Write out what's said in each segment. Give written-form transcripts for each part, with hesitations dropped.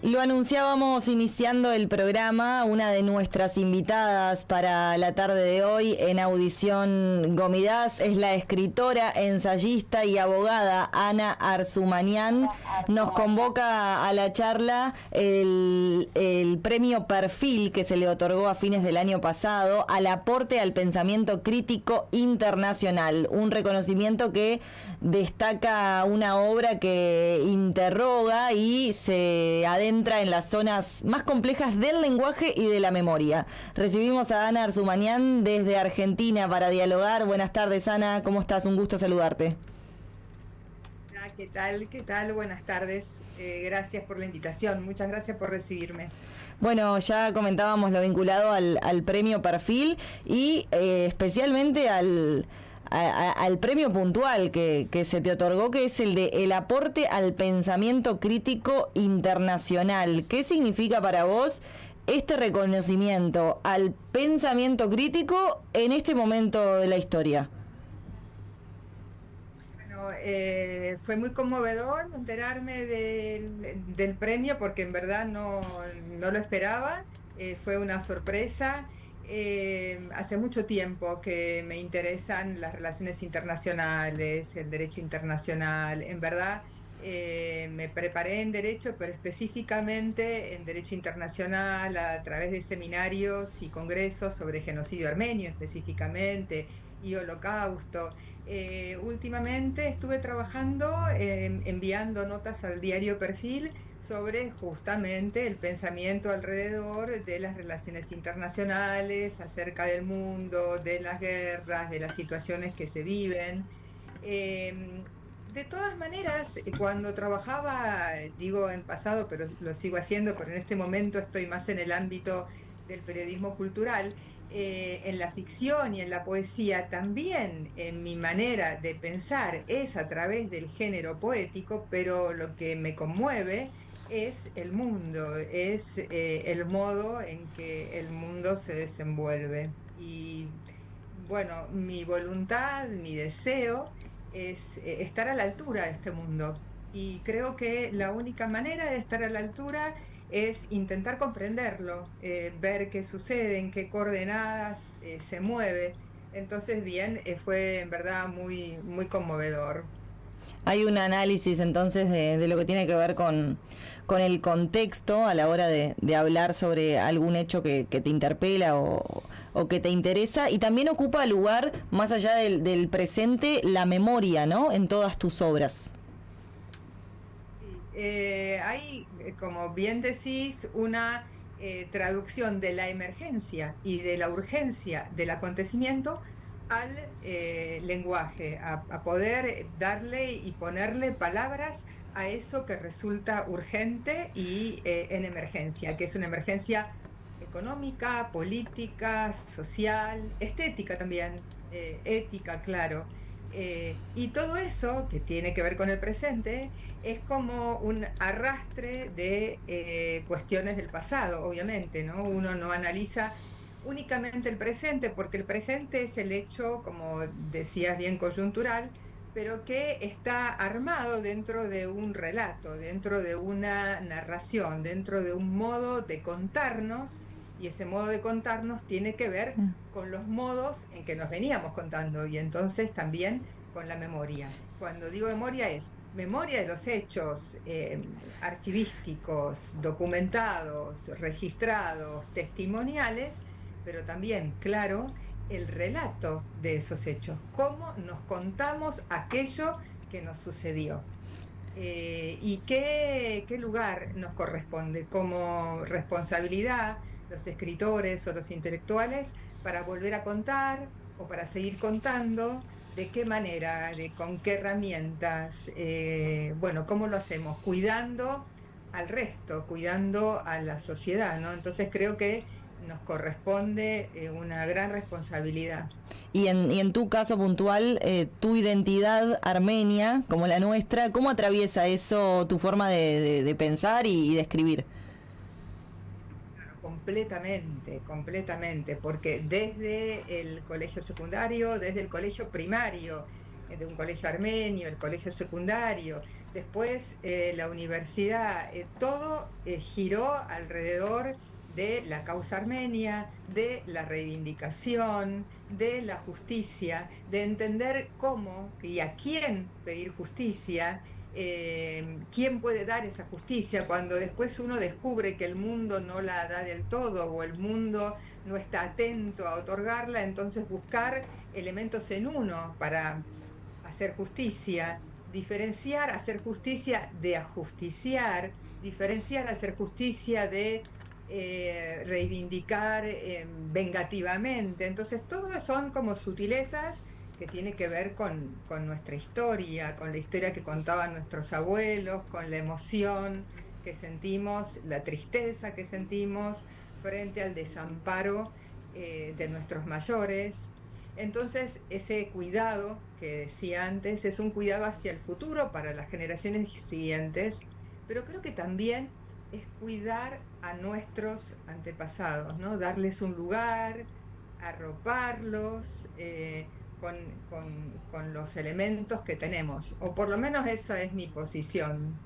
Lo anunciábamos iniciando el programa, una de nuestras invitadas para la tarde de hoy en Audición Gomidás es la escritora, ensayista y abogada Ana Arzumanian. Nos convoca a la charla el premio Perfil que se le otorgó a fines del año pasado al aporte al pensamiento crítico internacional, un reconocimiento que destaca una obra que interroga y se adentra en las zonas más complejas del lenguaje y de la memoria. Recibimos a Ana Arzumanian desde Argentina para dialogar. Buenas tardes, Ana, ¿cómo estás? Un gusto saludarte. ¿Qué tal? ¿Qué tal? Buenas tardes. Gracias por la invitación. Muchas gracias por recibirme. Bueno, ya comentábamos lo vinculado al premio Perfil y especialmente al premio puntual que se te otorgó, que es el de el aporte al pensamiento crítico internacional. ¿Qué significa para vos este reconocimiento al pensamiento crítico en este momento de la historia? Bueno, fue muy conmovedor enterarme del premio porque en verdad no lo esperaba. Fue una sorpresa. Hace mucho tiempo que me interesan las relaciones internacionales, el derecho internacional. En verdad, me preparé en derecho, pero específicamente en derecho internacional a través de seminarios y congresos sobre genocidio armenio específicamente y holocausto. Últimamente estuve trabajando, enviando notas al diario Perfil sobre justamente el pensamiento alrededor de las relaciones internacionales, acerca del mundo, de las guerras, de las situaciones que se viven. De todas maneras, cuando trabajaba, digo en pasado, pero lo sigo haciendo, pero en este momento estoy más en el ámbito del periodismo cultural, en la ficción y en la poesía, también en mi manera de pensar es a través del género poético, pero lo que me conmueve es el mundo, es el modo en que el mundo se desenvuelve. Y bueno, mi voluntad, mi deseo es estar a la altura de este mundo. Y creo que la única manera de estar a la altura es intentar comprenderlo, ver qué sucede, en qué coordenadas se mueve. Entonces, bien, fue en verdad muy, muy conmovedor. Hay un análisis entonces de lo que tiene que ver con el contexto a la hora de hablar sobre algún hecho que te interpela o que te interesa, y también ocupa lugar, más allá del presente, la memoria, ¿no? En todas tus obras. Sí, hay, como bien decís, una traducción de la emergencia y de la urgencia del acontecimiento al lenguaje, a poder darle y ponerle palabras a eso que resulta urgente y en emergencia, que es una emergencia económica, política, social, estética también, ética, claro. Y todo eso, que tiene que ver con el presente, es como un arrastre de cuestiones del pasado, obviamente, ¿no? Uno no analiza únicamente el presente, porque el presente es el hecho, como decías bien, coyuntural, pero que está armado dentro de un relato, dentro de una narración, dentro de un modo de contarnos, y ese modo de contarnos tiene que ver con los modos en que nos veníamos contando, y entonces también con la memoria. Cuando digo memoria es memoria de los hechos archivísticos, documentados, registrados, testimoniales, pero también, claro, el relato de esos hechos, cómo nos contamos aquello que nos sucedió. Y qué lugar nos corresponde como responsabilidad los escritores o los intelectuales para volver a contar o para seguir contando, de qué manera, con qué herramientas, bueno, cómo lo hacemos, cuidando al resto, cuidando a la sociedad, ¿no? Entonces creo que nos corresponde una gran responsabilidad. Y en tu caso puntual, tu identidad armenia, como la nuestra, ¿cómo atraviesa eso tu forma de pensar y de escribir? Completamente, completamente, porque desde el colegio secundario, desde el colegio primario, de un colegio armenio, el colegio secundario, Después la universidad, todo giró alrededor de la causa armenia, de la reivindicación, de la justicia, de entender cómo y a quién pedir justicia, quién puede dar esa justicia cuando después uno descubre que el mundo no la da del todo o el mundo no está atento a otorgarla, entonces buscar elementos en uno para hacer justicia, diferenciar hacer justicia de ajusticiar, diferenciar hacer justicia de reivindicar vengativamente. Entonces, todas son como sutilezas que tienen que ver con nuestra historia, con la historia que contaban nuestros abuelos, con la emoción que sentimos, la tristeza que sentimos frente al desamparo de nuestros mayores. Entonces, ese cuidado que decía antes es un cuidado hacia el futuro para las generaciones siguientes, pero creo que también es cuidar a nuestros antepasados, ¿no? Darles un lugar, arroparlos con, con los elementos que tenemos, o por lo menos esa es mi posición.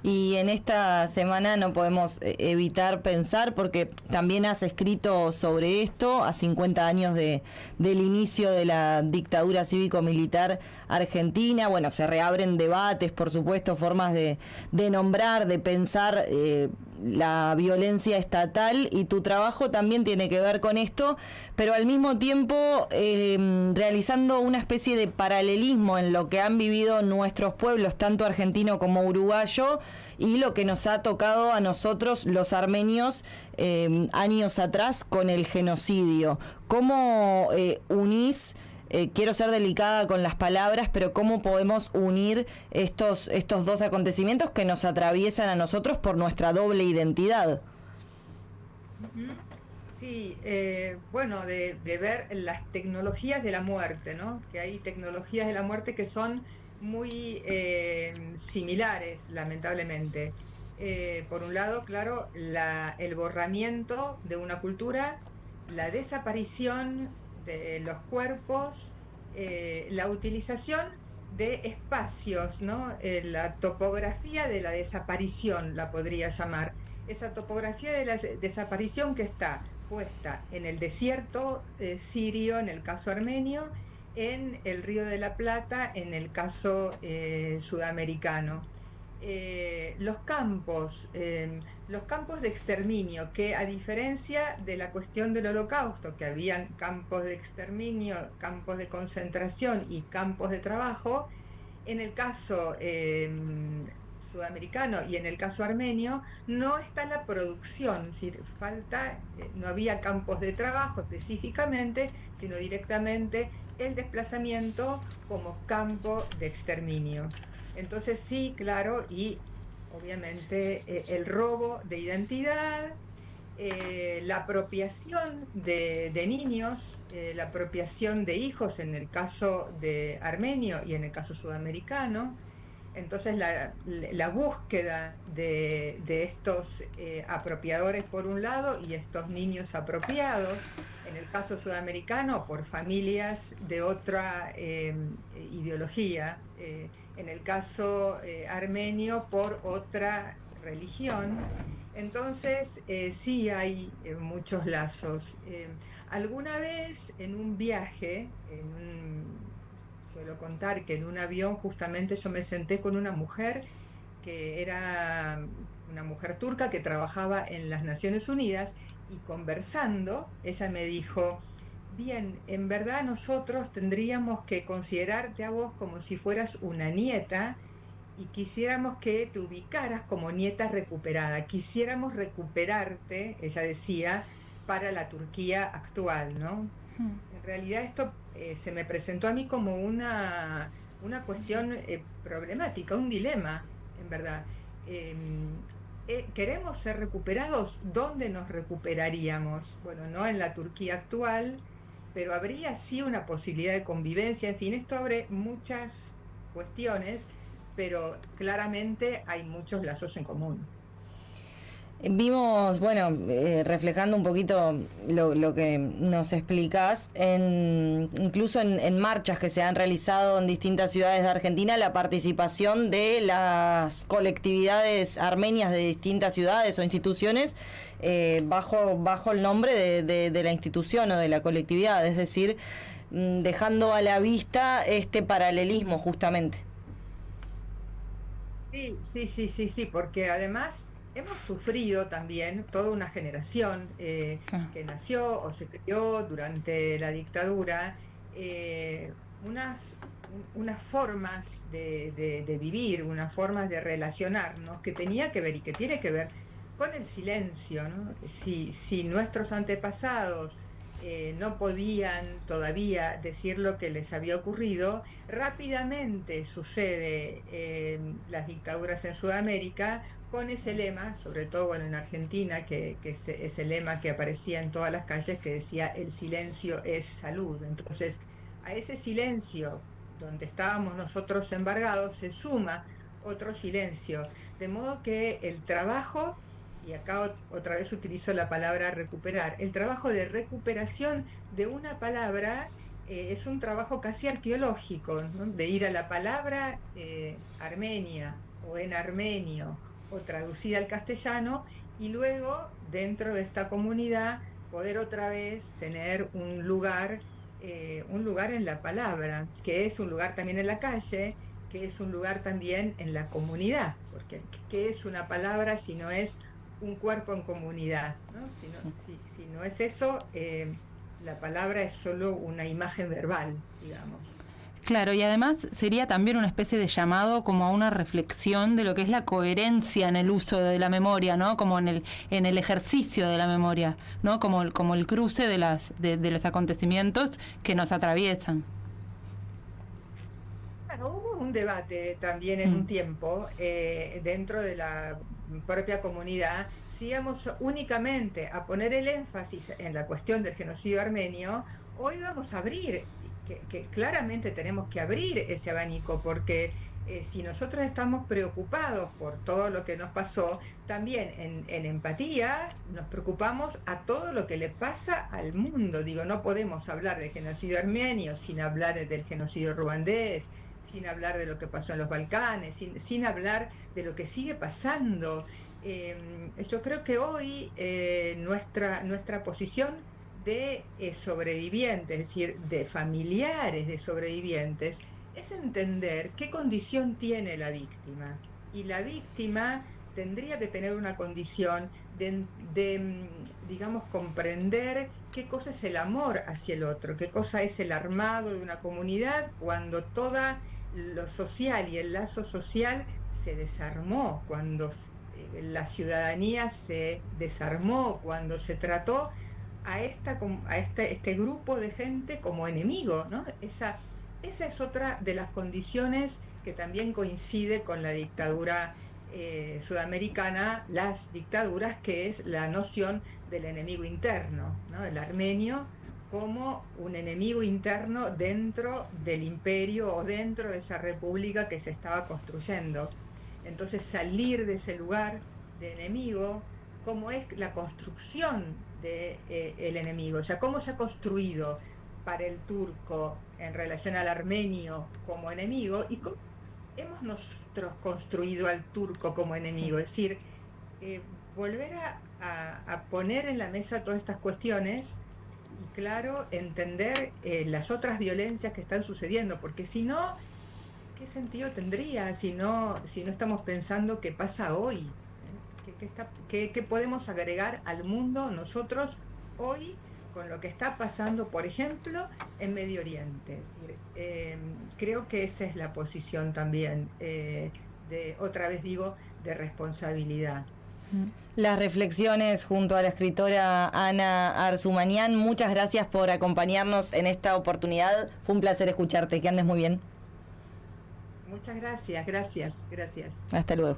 Y en esta semana no podemos evitar pensar, porque también has escrito sobre esto, a 50 años del inicio de la dictadura cívico-militar argentina. Bueno, se reabren debates, por supuesto, formas de nombrar, de pensar la violencia estatal, y tu trabajo también tiene que ver con esto, pero al mismo tiempo realizando una especie de paralelismo en lo que han vivido nuestros pueblos, tanto argentino como uruguayo, y lo que nos ha tocado a nosotros los armenios años atrás con el genocidio. ¿Cómo unís? Quiero ser delicada con las palabras, pero ¿cómo podemos unir estos dos acontecimientos que nos atraviesan a nosotros por nuestra doble identidad? Sí, bueno, de ver las tecnologías de la muerte, ¿no? Que hay tecnologías de la muerte que son muy similares, lamentablemente. Por un lado, claro, el borramiento de una cultura, la desaparición de los cuerpos, la utilización de espacios, ¿no? La topografía de la desaparición, la podría llamar. Esa topografía de la desaparición que está puesta en el desierto sirio, en el caso armenio, en el Río de la Plata, en el caso sudamericano. Los campos de exterminio, que a diferencia de la cuestión del Holocausto, que habían campos de exterminio, campos de concentración y campos de trabajo, en el caso sudamericano y en el caso armenio no está la producción, es decir, no había campos de trabajo específicamente, sino directamente el desplazamiento como campo de exterminio. Entonces sí, claro, y obviamente el robo de identidad, la apropiación de niños, la apropiación de hijos en el caso de armenio y en el caso sudamericano. Entonces la búsqueda de estos apropiadores por un lado y estos niños apropiados, en el caso sudamericano por familias de otra ideología, en el caso armenio por otra religión. Entonces sí hay muchos lazos. Alguna vez en un viaje, suelo contar que en un avión justamente yo me senté con una mujer que era una mujer turca que trabajaba en las Naciones Unidas, y conversando ella me dijo: bien, en verdad nosotros tendríamos que considerarte a vos como si fueras una nieta y quisiéramos que te ubicaras como nieta recuperada, quisiéramos recuperarte, ella decía, para la Turquía actual, ¿no? En realidad esto se me presentó a mí como una cuestión problemática, un dilema, en verdad. ¿Queremos ser recuperados? ¿Dónde nos recuperaríamos? Bueno, no en la Turquía actual, pero habría sí una posibilidad de convivencia. En fin, esto abre muchas cuestiones, pero claramente hay muchos lazos en común. Vimos, bueno, reflejando un poquito lo que nos explicás, incluso en marchas que se han realizado en distintas ciudades de Argentina, la participación de las colectividades armenias de distintas ciudades o instituciones bajo el nombre de la institución o de la colectividad, es decir, dejando a la vista este paralelismo justamente. Sí, sí, sí, sí, sí, porque además hemos sufrido también toda una generación Claro. que nació o se crió durante la dictadura, eh, unas, unas formas de vivir, unas formas de relacionarnos que tenía que ver y que tiene que ver con el silencio, ¿no? Si nuestros antepasados no podían todavía decir lo que les había ocurrido, rápidamente sucede en las dictaduras en Sudamérica con ese lema, sobre todo bueno, en Argentina, que ese lema que aparecía en todas las calles que decía el silencio es salud. Entonces, a ese silencio donde estábamos nosotros embargados se suma otro silencio, de modo que el trabajo, y acá otra vez utilizo la palabra recuperar, el trabajo de recuperación de una palabra es un trabajo casi arqueológico, ¿no? De ir a la palabra armenia o en armenio o traducida al castellano y luego dentro de esta comunidad poder otra vez tener un lugar en la palabra, que es un lugar también en la calle, que es un lugar también en la comunidad, porque ¿qué es una palabra si no es un cuerpo en comunidad? ¿No? Si no es eso, la palabra es solo una imagen verbal, digamos. Claro, y además sería también una especie de llamado como a una reflexión de lo que es la coherencia en el uso de la memoria, ¿no? Como en el ejercicio de la memoria, ¿no? Como el cruce de los acontecimientos que nos atraviesan. Bueno, hubo un debate también en un tiempo dentro de la propia comunidad si íbamos únicamente a poner el énfasis en la cuestión del genocidio armenio o íbamos a abrir, que claramente tenemos que abrir ese abanico porque si nosotros estamos preocupados por todo lo que nos pasó, también en empatía nos preocupamos a todo lo que le pasa al mundo. Digo, no podemos hablar del genocidio armenio sin hablar del genocidio ruandés, sin hablar de lo que pasó en los Balcanes, sin hablar de lo que sigue pasando. Yo creo que hoy nuestra posición de sobrevivientes, es decir, de familiares de sobrevivientes, es entender qué condición tiene la víctima. Y la víctima tendría que tener una condición digamos, comprender qué cosa es el amor hacia el otro, qué cosa es el armado de una comunidad cuando toda lo social y el lazo social se desarmó, cuando la ciudadanía se desarmó, cuando se trató a este grupo de gente como enemigo, ¿no? Esa es otra de las condiciones que también coincide con la dictadura sudamericana, las dictaduras, que es la noción del enemigo interno, ¿no? El armenio como un enemigo interno dentro del imperio o dentro de esa república que se estaba construyendo. Entonces salir de ese lugar de enemigo, cómo es la construcción del enemigo, o sea, cómo se ha construido para el turco en relación al armenio como enemigo y cómo hemos nosotros construido al turco como enemigo. Es decir, volver a poner en la mesa todas estas cuestiones y, claro, entender las otras violencias que están sucediendo, porque si no, ¿qué sentido tendría si no estamos pensando qué pasa hoy? ¿Qué podemos agregar al mundo nosotros hoy con lo que está pasando, por ejemplo, en Medio Oriente? Creo que esa es la posición también, otra vez digo, de responsabilidad. Las reflexiones junto a la escritora Ana Arzumanian. Muchas gracias por acompañarnos en esta oportunidad. Fue un placer escucharte. Que andes muy bien. Muchas gracias, gracias, gracias. Hasta luego.